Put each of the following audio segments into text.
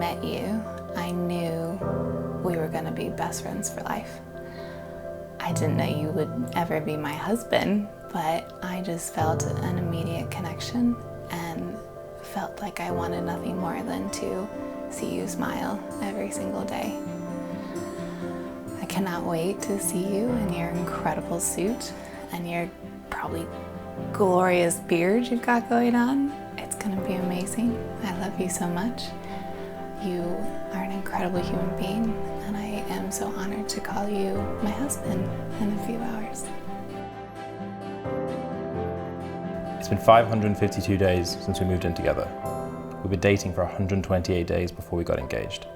met you, I knew we were going to be best friends for life. I didn't know you would ever be my husband, but I just felt an immediate connection and felt like I wanted nothing more than to see you smile every single day. I cannot wait to see you in your incredible suit and your probably glorious beard you've got going on. It's gonna be amazing. I love you so much. You are an incredible human being, and I am so honored to call you my husband in a few hours. It's been 552 days since we moved in together. We've been dating for 128 days before we got engaged.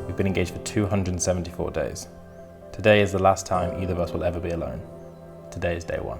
We've been engaged for 274 days. Today is the last time either of us will ever be alone. Today is day one.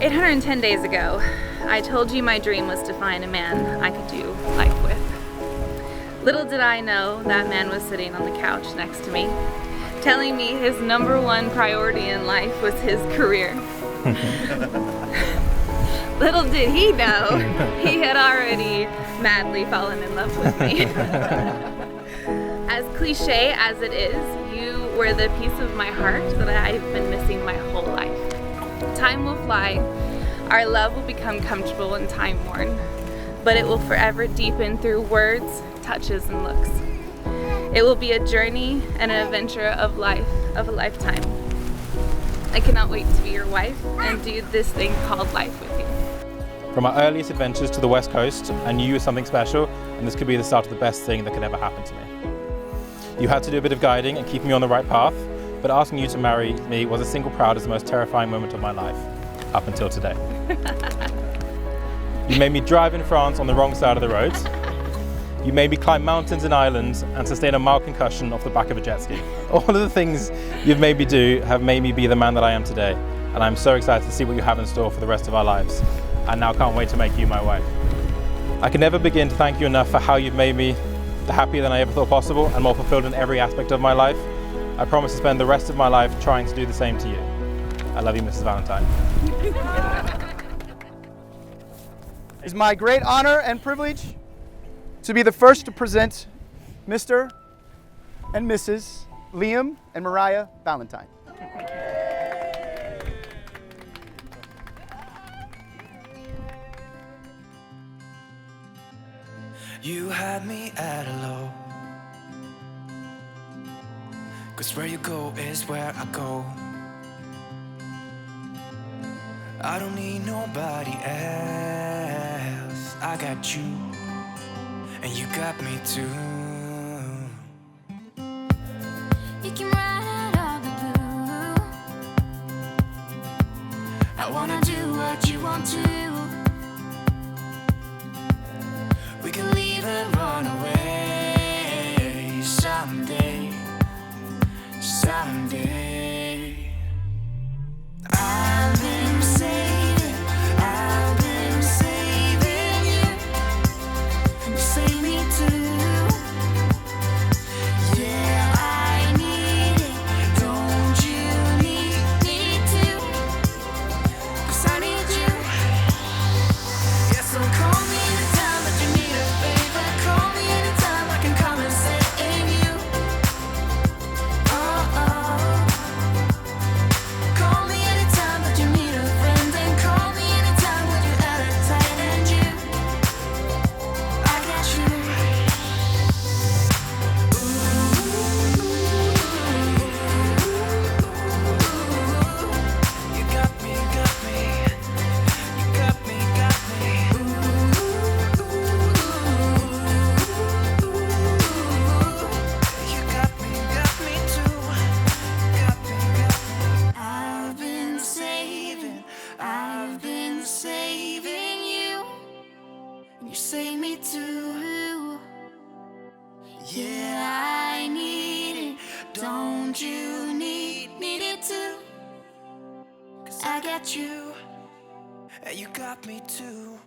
"810 days ago, I told you my dream was to find a man I could do life with. Little did I know that man was sitting on the couch next to me, telling me his #1 priority in life was his career. Little did he know, he had already madly fallen in love with me. As cliche as it is, you were the piece of my heart that I've been missing my whole life. Time will fly, our love will become comfortable and time-worn, but it will forever deepen through words, touches, and looks. It will be a journey and an adventure of life, of a lifetime. I cannot wait to be your wife and do this thing called life with you." From our earliest adventures to the West Coast, I knew you were something special, and this could be the start of the best thing that could ever happen to me. You had to do a bit of guiding and keep me on the right path, but asking you to marry me was the single proudest and most terrifying moment of my life, up until today. You made me drive in France on the wrong side of the road. You made me climb mountains and islands and sustain a mild concussion off the back of a jet ski. All of the things you've made me do have made me be the man that I am today, and I'm so excited to see what you have in store for the rest of our lives. I now can't wait to make you my wife. I can never begin to thank you enough for how you've made me the happier than I ever thought possible and more fulfilled in every aspect of my life. I promise to spend the rest of my life trying to do the same to you. I love you, Mrs. Valentine. It's my great honor and privilege to be the first to present Mr. and Mrs. Liam and Mariah Valentine. You had me at a low, 'cause where you go is where I go. I don't need nobody else. I got you, and you got me too. You came right out of the blue. I wanna do what you want to. We can leave and run away someday, someday. I've been saving you. You save me too. Yeah, I need save me too. Yeah, I need it. Don't you need it too? 'Cause I got you, and you got me too.